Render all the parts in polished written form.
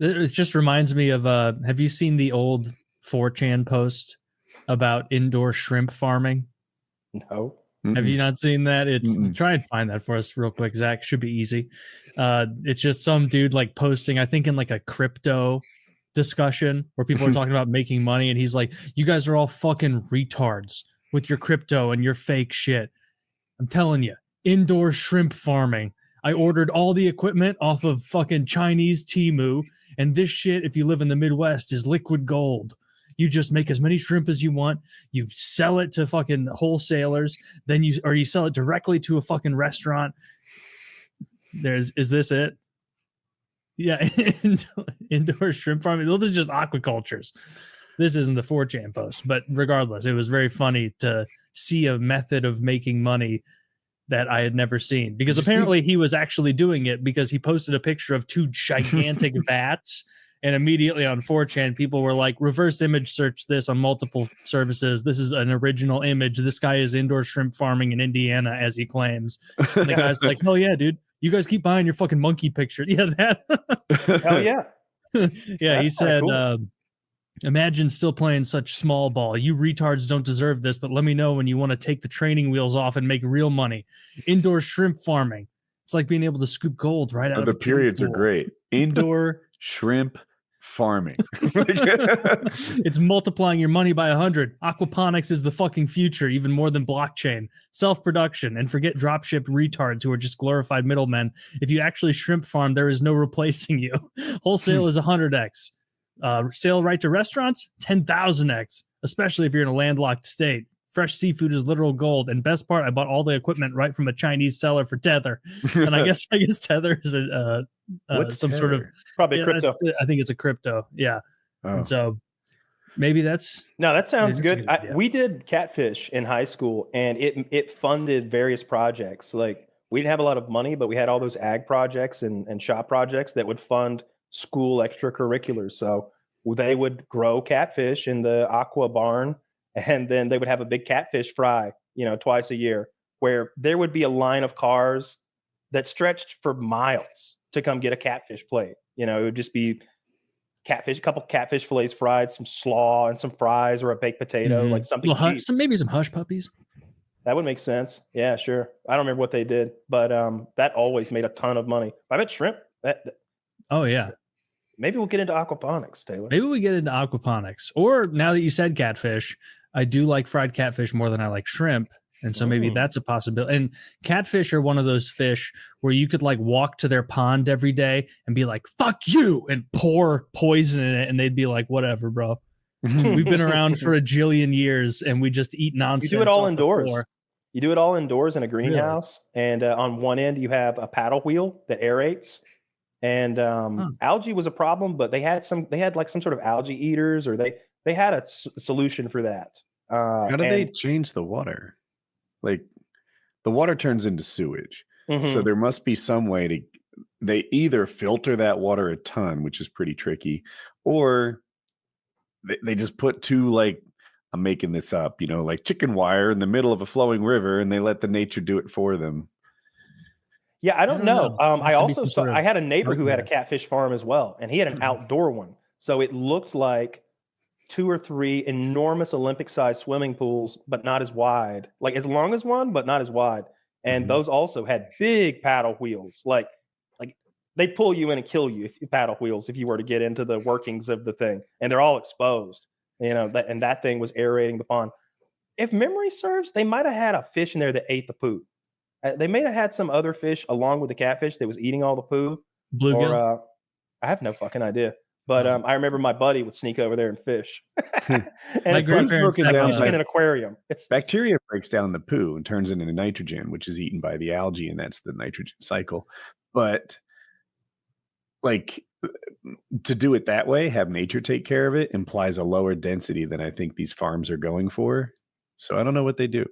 It just reminds me of have you seen the old 4chan post about indoor shrimp farming? No. Have you not seen that? It's try and find that for us real quick, Zach. Should be easy. It's just some dude like posting, I think in like a crypto discussion where people are talking about making money, and he's like, "You guys are all fucking retards with your crypto and your fake shit. I'm telling you, indoor shrimp farming. I ordered all the equipment off of fucking Chinese Temu, and this shit, if you live in the Midwest, is liquid gold. You just make as many shrimp as you want. You sell it to fucking wholesalers. Then you sell it directly to a fucking restaurant. Is this it? Yeah, indoor shrimp farming. Those are just aquacultures. This isn't the 4chan post, but regardless, it was very funny to see a method of making money that I had never seen, because apparently he was actually doing it because he posted a picture of 2 gigantic vats. And immediately on 4chan, people were like, reverse image search this on multiple services. This is an original image. This guy is indoor shrimp farming in Indiana, as he claims. And the guy's like, hell yeah, dude. You guys keep buying your fucking monkey picture. Yeah, that. Hell yeah. Yeah, he said, cool. Imagine still playing such small ball. You retards don't deserve this, but let me know when you want to take the training wheels off and make real money. Indoor shrimp farming. It's like being able to scoop gold right out of the periods are great. Indoor shrimp farming. It's multiplying your money by 100. Aquaponics is the fucking future, even more than blockchain. Self-production, and forget dropship retards who are just glorified middlemen. If you actually shrimp farm, there is no replacing you. Wholesale is 100x. Sale right to restaurants, 10,000x, especially if you're in a landlocked state. Fresh seafood is literal gold. And best part, I bought all the equipment right from a Chinese seller for Tether. And I guess Tether is some Tether? Sort of probably crypto. I think it's a crypto. Yeah. Oh. And so maybe that's that sounds good. We did Catfish in high school, and it funded various projects. Like, we didn't have a lot of money, but we had all those ag projects and shop projects that would fund school extracurriculars. So they would grow catfish in the aqua barn, and then they would have a big catfish fry, twice a year, where there would be a line of cars that stretched for miles to come get a catfish plate. It would just be catfish, a couple catfish fillets fried, some slaw and some fries, or a baked potato, like something. Maybe some hush puppies. That would make sense. Yeah, sure. I don't remember what they did, but that always made a ton of money. I bet shrimp. Oh yeah. Maybe we'll get into aquaponics, Taylor. Maybe we get into aquaponics. Or now that you said catfish, I do like fried catfish more than I like shrimp. And so maybe that's a possibility. And catfish are one of those fish where you could like walk to their pond every day and be like, fuck you, and pour poison in it. And they'd be like, whatever, bro. We've been around for a jillion years and we just eat nonsense. You do it all indoors. You do it all indoors in a greenhouse. Really? And on one end, you have a paddle wheel that aerates. And algae was a problem, but they had like some sort of algae eaters, or they had a solution for that. How do they change the water? Like, the water turns into sewage. So there must be some way they either filter that water a ton, which is pretty tricky, or they just put 2, like, I'm making this up, like chicken wire in the middle of a flowing river, and they let the nature do it for them. Yeah, I don't know. I had a neighbor who had a catfish farm as well, and he had an outdoor one. So it looked like 2 or 3 enormous Olympic-sized swimming pools, but not as wide. Like, as long as one, but not as wide. And those also had big paddle wheels. Like they'd pull you in and kill you if you paddle wheels if you were to get into the workings of the thing. And they're all exposed, and that thing was aerating the pond. If memory serves, they might have had a fish in there that ate the poo. They may have had some other fish along with the catfish that was eating all the poo. Bluegill? I have no fucking idea. But I remember my buddy would sneak over there and fish. And my grandparents in an aquarium. Bacteria breaks down the poo and turns it into nitrogen, which is eaten by the algae, and that's the nitrogen cycle. But like, to do it that way, have nature take care of it, implies a lower density than I think these farms are going for. So I don't know what they do.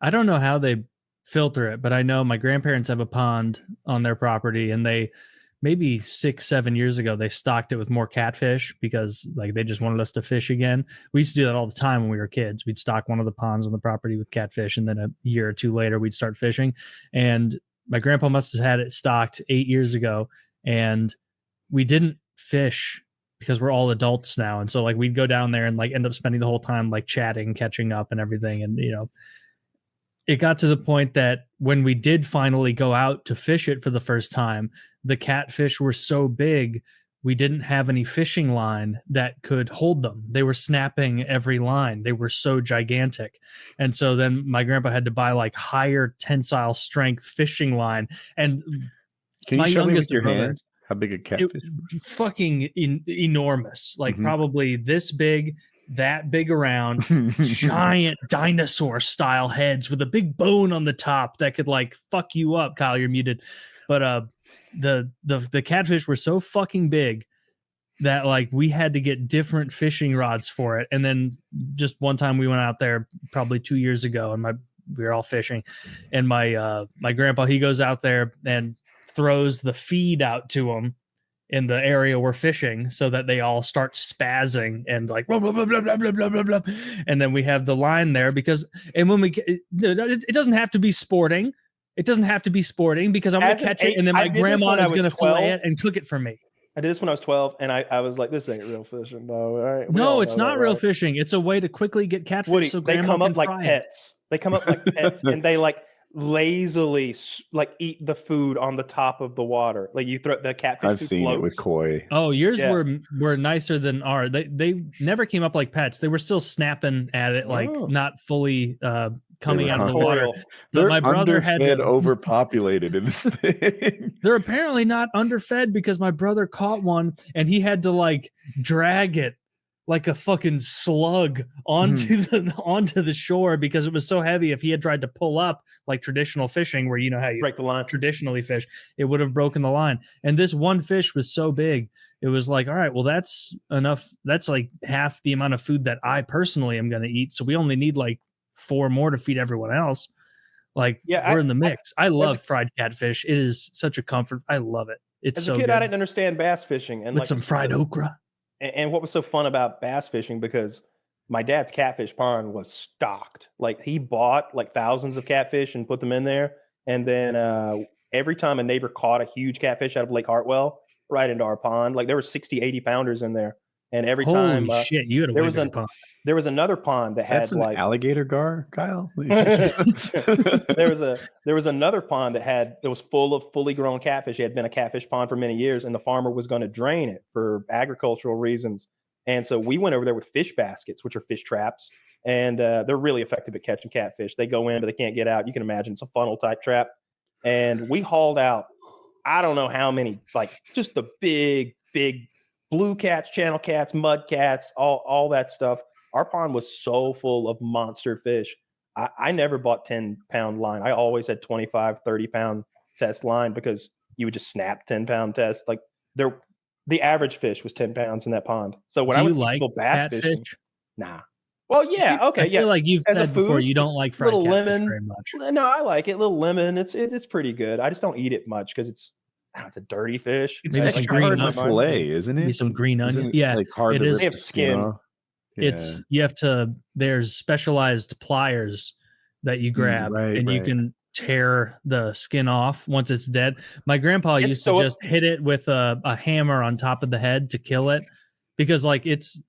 I don't know how they filter it, but I know my grandparents have a pond on their property, and they maybe 6-7 years ago they stocked it with more catfish because like they just wanted us to fish again. We used to do that all the time when we were kids. We'd stock one of the ponds on the property with catfish, and then a year or 2 later we'd start fishing. And my grandpa must have had it stocked 8 years ago, and we didn't fish because we're all adults now. And so like we'd go down there and like end up spending the whole time like chatting, catching up and everything. And, it got to the point that when we did finally go out to fish it for the first time, the catfish were so big, we didn't have any fishing line that could hold them. They were snapping every line. They were so gigantic. And so then my grandpa had to buy like higher tensile strength fishing line. And can you show me with your hands how big a catfish? Fucking enormous. Like probably this big, that big around, giant dinosaur style heads with a big bone on the top that could like fuck you up. Kyle, you're muted. But the catfish were so fucking big that like we had to get different fishing rods for it. And then just one time we went out there probably 2 years ago and we were all fishing, and my grandpa, he goes out there and throws the feed out to them in the area we're fishing so that they all start spazzing and like blah, blah, blah, blah, blah, blah, blah, blah. And then we have the line there and when it doesn't have to be sporting. It doesn't have to be sporting because I'm going to catch it and then my grandma is going to fillet it and cook it for me. I did this when I was 12 and I was like, this ain't real fishing. No, all right. No, it's not real fishing. It's a way to quickly get catfish. Woody, so they come up like pets. They come up like pets and they like lazily like eat the food on the top of the water. Like you throw the catfish. I've seen it with koi. Oh, yours were nicer than ours. They never came up like pets. They were still snapping at it, like not fully coming out of the water. But my brother had overpopulated in this thing. They're apparently not underfed because my brother caught one and he had to like drag it like a fucking slug onto the shore because it was so heavy. If he had tried to pull up like traditional fishing, where you know how you break the line, traditionally fish, it would have broken the line. And this one fish was so big, it was like, all right, well, that's enough. That's like half the amount of food that I personally am going to eat. So we only need like 4 more to feed everyone else. Like, we're in the mix. I love fried catfish. It is such a comfort. I love it. It's so good. As a kid, I didn't understand bass fishing, and with like some fried okra. And what was so fun about bass fishing, because my dad's catfish pond was stocked. Like he bought like thousands of catfish and put them in there. And then every time a neighbor caught a huge catfish out of Lake Hartwell, right into our pond, like there were 60, 80 pounders in there. And every time shit, you had a pond. There was another pond that had like alligator gar, Kyle. There was another pond that was full of fully grown catfish. It had been a catfish pond for many years, and the farmer was going to drain it for agricultural reasons. And so we went over there with fish baskets, which are fish traps, and they're really effective at catching catfish. They go in, but they can't get out. You can imagine it's a funnel type trap. And we hauled out, I don't know how many, like just the big blue cats, channel cats, mud cats, all that stuff. Our pond was so full of monster fish. I never bought 10-pound line. I always had 25, 30-pound test line because you would just snap 10-pound test. Like the average fish was 10 pounds in that pond. So when I was like bass fishing, nah. Well, yeah, okay, I feel like you've said before you don't like fried catfish lemon, very much. No, I like it. Little lemon, it's pretty good. I just don't eat it much because it's a dirty fish. Maybe some green onion fillet, isn't it? Maybe some green onion. Yeah, like hard to they have skin. It's there's specialized pliers that you grab you can tear the skin off once it's dead. My grandpa used to just hit it with a hammer on top of the head to kill it because like it's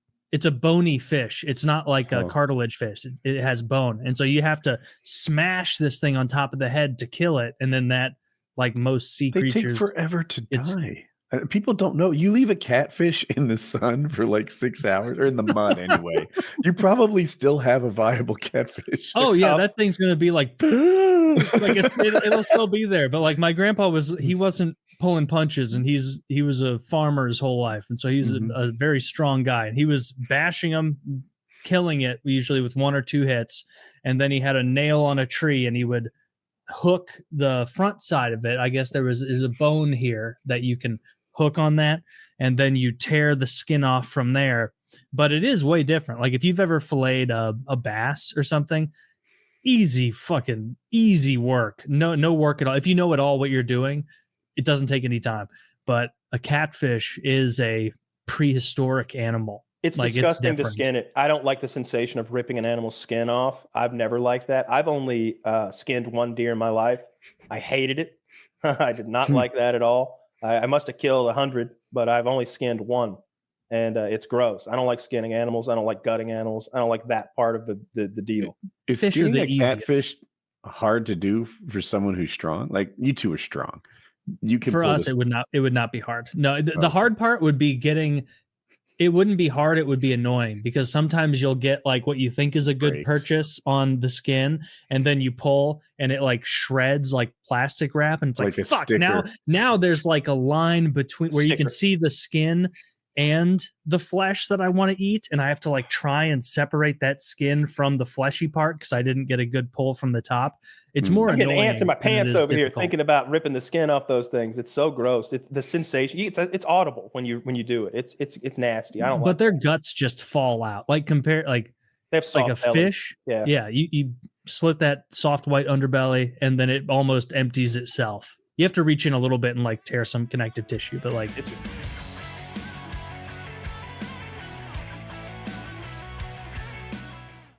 a bony fish. It's not like a cartilage fish. It has bone. And so you have to smash this thing on top of the head to kill it. And then that, like most sea creatures, take forever to die. People don't know. You leave a catfish in the sun for like 6 hours, or in the mud anyway, you probably still have a viable catfish. Oh yeah, that thing's gonna be like it'll still be there. But like my grandpa he wasn't pulling punches, and he was a farmer his whole life, and so he's a very strong guy, and he was bashing them, killing it usually with 1 or 2 hits, and then he had a nail on a tree, and he would hook the front side of it. I guess is a bone here that you can hook on that, and then you tear the skin off from there. But it is way different. Like if you've ever filleted a bass or something, easy work. No work at all. If you know at all what you're doing, it doesn't take any time. But a catfish is a prehistoric animal. It's like, disgusting to skin it. I don't like the sensation of ripping an animal's skin off. I've never liked that. I've only skinned 1 deer in my life. I hated it. I did not like that at all. I must have killed 100 but I've only skinned one, and it's gross. I don't like skinning animals. I don't like gutting animals. I don't like that part of the deal. Is skinning a catfish hard to do for someone who's strong? Like you two are strong. You can. For us, it would not be hard. No, the hard part would be getting. It wouldn't be hard. It would be annoying because sometimes you'll get like what you think is a good purchase on the skin, and then you pull and it like shreds like plastic wrap, and it's like fuck. Now there's like a line between where you can see the skin and the flesh that I want to eat, and I have to like try and separate that skin from the fleshy part because I didn't get a good pull from the top. It's more I'm annoying. Getting ants in my pants over here thinking about ripping the skin off those things. It's so gross. It's the sensation. It's audible when you do it. It's nasty. I don't. But their guts just fall out. Like compare like they have soft like a belly. fish. Yeah. You slit that soft white underbelly, and then it almost empties itself. You have to reach in a little bit and like tear some connective tissue, but like